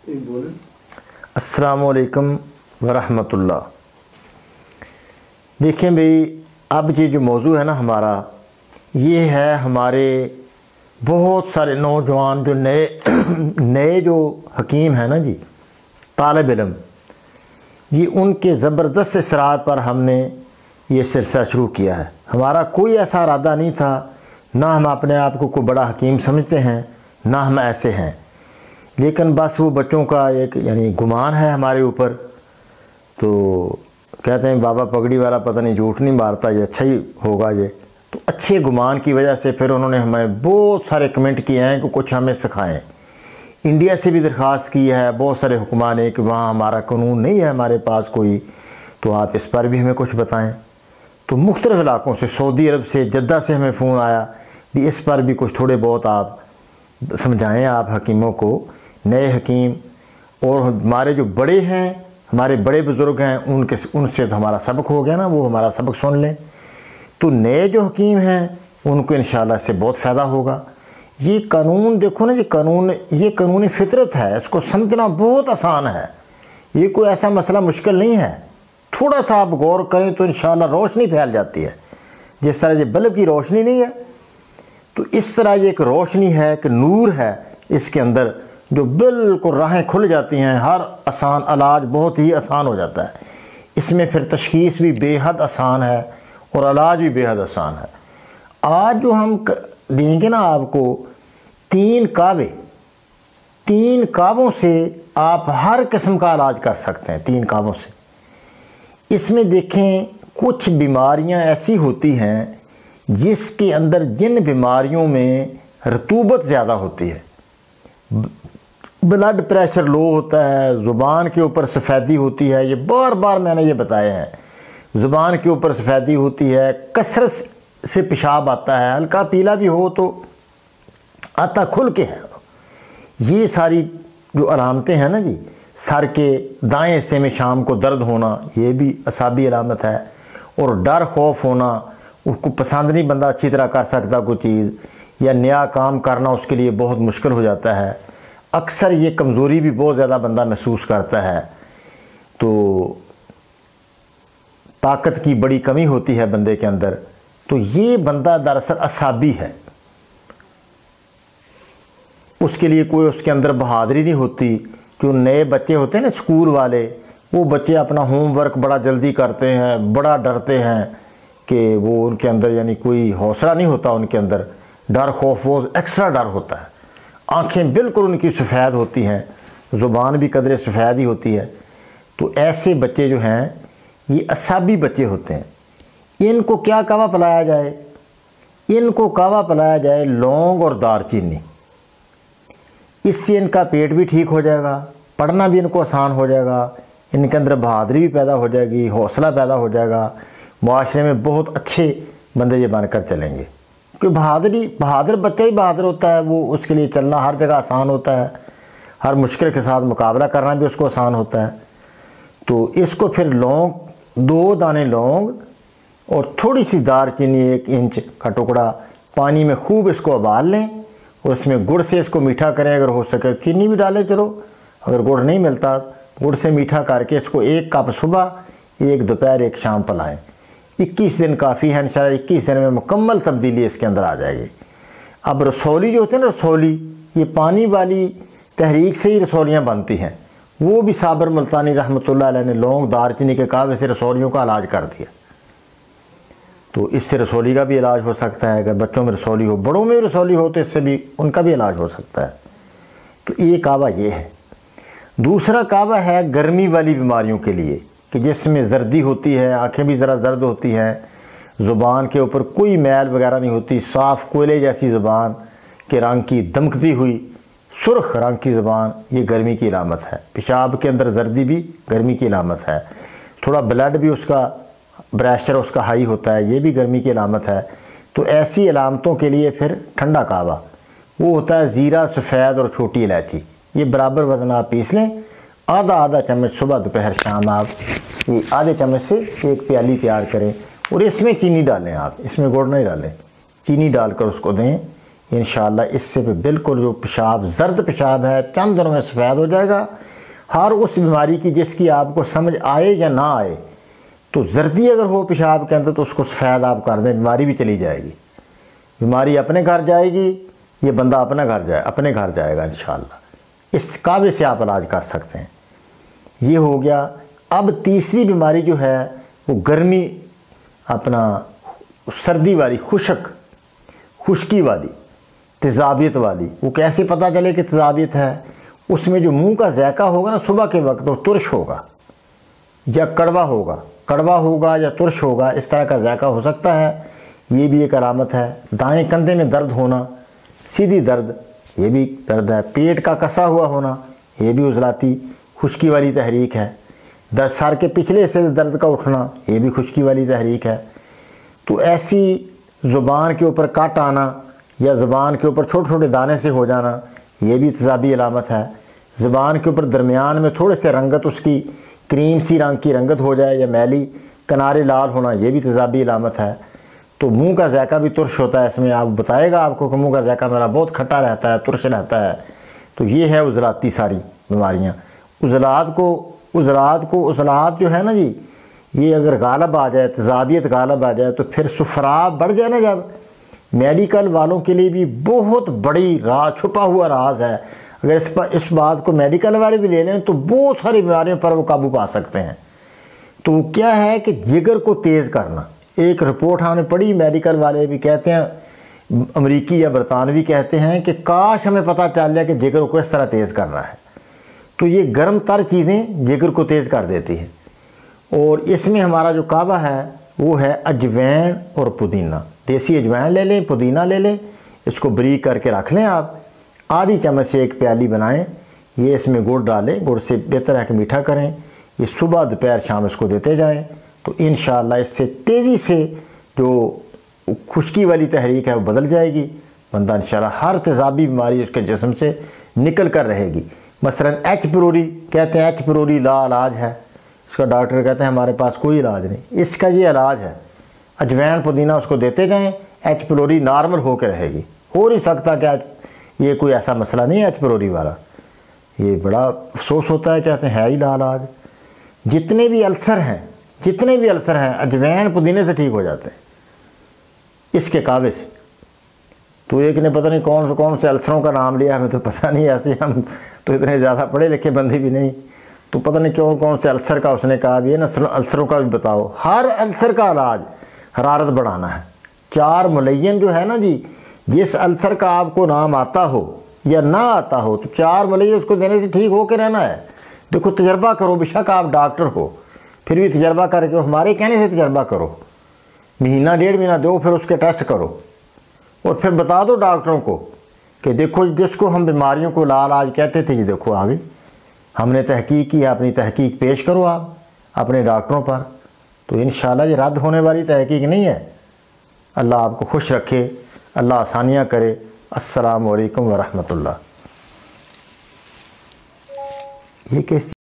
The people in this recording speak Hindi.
अस्सलामुअलैकुम वरहमतुल्लाह। देखें भाई, अब ये जो मौजू है ना हमारा, ये है हमारे बहुत सारे नौजवान जो नए जो हकीम हैं ना जी, तालिब इल्म, ये उनके ज़बरदस्त इसरार पर हमने ये सिलसिला शुरू किया है। हमारा कोई ऐसा इरादा नहीं था, ना हम अपने आप को कोई बड़ा हकीम समझते हैं, ना हम ऐसे हैं, लेकिन बस वो बच्चों का एक यानी गुमान है हमारे ऊपर। तो कहते हैं बाबा पगड़ी वाला पता नहीं झूठ नहीं मारता, ये अच्छा ही होगा ये। तो अच्छे गुमान की वजह से फिर उन्होंने हमें बहुत सारे कमेंट किए हैं कि कुछ हमें सिखाएं। इंडिया से भी दरख्वास्त की है बहुत सारे हुक्मा ने कि वहाँ हमारा कानून नहीं है हमारे पास कोई, तो आप इस पर भी हमें कुछ बताएं। तो मुख्तलिफ़ इलाक़ों से, सऊदी अरब से, जद्दा से हमें फ़ोन आया भी इस पर भी कुछ थोड़े बहुत आप समझाएं, आप हकीमों को, नए हकीम और हमारे जो बड़े हैं, हमारे बड़े बुज़ुर्ग हैं, उनसे तो हमारा सबक हो गया ना, वो हमारा सबक सुन लें। तो नए जो हकीम हैं उनको इंशाअल्लाह से बहुत फ़ायदा होगा। ये कानून देखो ना, ये कानूनी फितरत है, इसको समझना बहुत आसान है। ये कोई ऐसा मसला मुश्किल नहीं है, थोड़ा सा आप गौर करें तो इंशाअल्लाह रोशनी फैल जाती है। जिस तरह ये बल्ब की रोशनी नहीं है, तो इस तरह ये एक रोशनी है कि नूर है इसके अंदर, जो बिल्कुल राहें खुल जाती हैं, हर आसान इलाज बहुत ही आसान हो जाता है। इसमें फिर तशख़ीस भी बेहद आसान है और इलाज भी बेहद आसान है। आज जो हम देंगे ना आपको, 3 काबों से आप हर किस्म का इलाज कर सकते हैं। 3 काबों से इसमें देखें, कुछ बीमारियां ऐसी होती हैं जिसके अंदर, जिन बीमारियों में रतूबत ज़्यादा होती है, ब्लड प्रेशर लो होता है, ज़ुबान के ऊपर सफ़ेदी होती है, ये बार बार मैंने ये बताया है, ज़ुबान के ऊपर सफ़ेदी होती है, कसरत से पेशाब आता है, हल्का पीला भी हो तो आता खुल के है। ये सारी जो अलामतें हैं ना जी, सर के दाएं हिस्से में शाम को दर्द होना, ये भी असाबी अलामत है। और डर खौफ होना, उसको पसंद नहीं बंदा अच्छी तरह कर सकता कोई चीज़, या नया काम करना उसके लिए बहुत मुश्किल हो जाता है। अक्सर ये कमज़ोरी भी बहुत ज़्यादा बंदा महसूस करता है, तो ताकत की बड़ी कमी होती है बंदे के अंदर। तो ये बंदा दरअसल असाबी है, उसके लिए कोई उसके अंदर बहादुरी नहीं होती। जो नए बच्चे होते हैं ना स्कूल वाले, वो बच्चे अपना होमवर्क बड़ा जल्दी करते हैं, बड़ा डरते हैं कि वो उनके अंदर यानी कोई हौसला नहीं होता, उनके अंदर डर खौफ वो एक्स्ट्रा डर होता है। आँखें बिल्कुल उनकी सफ़ेद होती हैं, ज़ुबान भी कदरे सफ़ेद ही होती है। तो ऐसे बच्चे जो हैं ये असाबी बच्चे होते हैं। इनको क्या कावा पिलाया जाए? इनको कावा पिलाया जाए लौंग और दालचीनी। इससे इनका पेट भी ठीक हो जाएगा, पढ़ना भी इनको आसान हो जाएगा, इनके अंदर बहादुरी भी पैदा हो जाएगी, हौसला पैदा हो जाएगा, मुआशरे में बहुत अच्छे बंदे ये बनकर चलेंगे। क्योंकि बहादुर बच्चा ही बहादुर होता है, वो उसके लिए चलना हर जगह आसान होता है, हर मुश्किल के साथ मुकाबला करना भी उसको आसान होता है। तो इसको फिर लौंग, 2 दाने लौंग और थोड़ी सी दालचीनी 1 इंच का टुकड़ा पानी में खूब इसको उबाल लें और उसमें गुड़ से इसको मीठा करें। अगर हो सके चीनी भी डालें, चलो, अगर गुड़ नहीं मिलता गुड़ से मीठा करके इसको 1 कप सुबह, 1 दोपहर, 1 शाम पिलाएं। 21 दिन काफ़ी है, इंशाल्लाह 21 दिन में मुकम्मल तब्दीली इसके अंदर आ जाएगी। अब रसौली जो होती है ना, रसौली, ये पानी वाली तहरीक से ही रसौलियाँ बनती हैं। वो भी साबर मुल्तानी रहमतुल्लाह अलैह ने लौंग दालचीनी के कावे से रसौलियों का इलाज कर दिया। तो इससे रसौली का भी इलाज हो सकता है। अगर बच्चों में रसौली हो, बड़ों में भी रसौली हो, तो इससे भी उनका भी इलाज हो सकता है। तो ये कावा ये है। दूसरा कावा है गर्मी वाली बीमारियों के लिए, कि जिसमें जर्दी होती है, आंखें भी ज़रा दर्द होती हैं, ज़ुबान के ऊपर कोई मैल वगैरह नहीं होती, साफ़ कोयले जैसी ज़ुबान के रंग की, दमकती हुई सुर्ख रंग की ज़ुबान, ये गर्मी की अलामत है। पेशाब के अंदर जर्दी भी गर्मी की अलामत है। थोड़ा ब्लड भी उसका प्रेशर उसका हाई होता है, ये भी गर्मी की अलामत है। तो ऐसी अलामतों के लिए फिर ठंडा कावा, वो होता है ज़ीरा, सफ़ेद और छोटी इलायची, ये बराबर वज़न आप पीस लें। आधा चम्मच सुबह दोपहर शाम आप ये आधे चम्मच से 1 प्याली तैयार करें और इसमें चीनी डालें। आप इसमें गुड़ नहीं डालें, चीनी डालकर उसको दें। इंशाअल्लाह इससे भी बिल्कुल जो पेशाब ज़र्द पेशाब है चंद दिनों में सफ़ेद हो जाएगा। हर उस बीमारी की जिसकी आपको समझ आए या ना आए, तो जर्दी अगर हो पेशाब के अंदर तो उसको सफ़ेद आप कर दें, बीमारी भी चली जाएगी। बीमारी अपने घर जाएगी, ये बंदा अपने घर जाएगा इंशाअल्लाह। इस काबे से आप इलाज कर सकते हैं। ये हो गया। अब तीसरी बीमारी जो है वो गर्मी अपना सर्दी वाली, खुश्की वाली, तेज़ाबियत वाली। वो कैसे पता चले कि तेज़ाबियत है? उसमें जो मुंह का जायका होगा ना सुबह के वक्त, वो तुरश होगा या कड़वा होगा या तुरश होगा, इस तरह का जायका हो सकता है। ये भी एक अलामत है। दाएं कंधे में दर्द होना, सीधी दर्द, ये भी दर्द है। पेट का कसा हुआ होना, ये भी उजलाती खुश्की वाली तहरीक है। सर के पिछले हिस्से से दर्द का उठना, ये भी खुश्की वाली तहरीक है। तो ऐसी ज़ुबान के ऊपर काट आना या ज़ुबान के ऊपर छोटे छोटे दाने से हो जाना, ये भी तेज़ाबी अलामत है। ज़ुबान के ऊपर दरमियान में थोड़े से रंगत, उसकी क्रीम सी रंग की रंगत हो जाए या मैली, किनारे लाल होना, ये भी तेज़ाबी अलामत है। तो मुंह का जायका भी तुरश होता है। इसमें आप बताएगा आपको कि मुंह का जायका मेरा बहुत खट्टा रहता है, तुरश रहता है। तो ये है उजलाती सारी बीमारियाँ। उजलात जो है ना जी, ये अगर गालब आ जाए, तेज़ाबियत गालब आ जाए, तो फिर सुफरा बढ़ जाए ना, जब मेडिकल वालों के लिए भी बहुत बड़ी छुपा हुआ राज है। अगर इस बात को मेडिकल वाले भी ले लें तो बहुत सारी बीमारियों पर वो काबू पा सकते हैं। तो क्या है कि जिगर को तेज़ करना। एक रिपोर्ट हमने पढ़ी, मेडिकल वाले भी कहते हैं, अमरीकी या बरतानवी कहते हैं कि काश हमें पता चल जाए कि जिगर को इस तरह तेज़ कर रहा है। तो ये गर्म तर चीज़ें जिगर को तेज़ कर देती हैं। और इसमें हमारा जो काबा है वो है अजवैन और पुदीना। देसी अजवैन ले लें, पुदीना ले लें, इसको बारीक करके रख लें। आप आधी चम्मच से एक प्याली बनाएं, ये इसमें गुड़ डालें, गुड़ से बेहतर है कि मीठा करें। ये सुबह दोपहर शाम इसको देते जाएं, तो इंशाअल्लाह इससे तेज़ी से जो खुश्की वाली तहरीक है वो बदल जाएगी। बंदा इंशाअल्लाह हर तेज़ाबी बीमारी उसके जिस्म से निकल कर रहेगी। मसलन एच पिलोरी कहते हैं, एच पिलोरी लाइलाज है, इसका डॉक्टर कहते हैं हमारे पास कोई इलाज नहीं। इसका ये इलाज है, अजवैन पुदीना उसको देते जाएं, एच पिलोरी नॉर्मल होकर रहेगी। हो नहीं सकता क्या ये कोई ऐसा मसला नहीं है एच पिलोरी वाला। ये बड़ा अफसोस होता है, कहते हैं ही लाइलाज। जितने भी अल्सर हैं अजवैन पुदीने से ठीक हो जाते हैं, इसके काबे से। तो एक ने पता नहीं कौन से अल्सरों का नाम लिया, हमें तो पता नहीं, ऐसे हम तो इतने ज़्यादा पढ़े लिखे बंदे भी नहीं, तो पता नहीं कौन से अल्सर का उसने कहा। भी है ना, अल्सरों का भी बताओ। हर अल्सर का इलाज हरारत बढ़ाना है। 4 मुलय्यन जो है ना जी, जिस अल्सर का आपको नाम आता हो या ना आता हो, तो 4 मुलय्यन उसको देने से ठीक हो के रहना है। देखो तजर्बा करो, बेशक आप डॉक्टर हो फिर भी तजर्बा करके, हमारे कहने से तजर्बा करो, महीना 1.5 महीना दो, फिर उसके टेस्ट करो और फिर बता दो डॉक्टरों को कि देखो जिसको हम बीमारियों को लाइलाज कहते थे, ये देखो आ गई, हमने तहकीक की, अपनी तहकीक पेश करो आप अपने डॉक्टरों पर। तो इंशाअल्लाह ये रद्द होने वाली तहकीक नहीं है। अल्लाह आपको खुश रखे, अल्लाह आसानियाँ करे। अस्सलामु अलैकुम व रहमतुल्लाह। ये किस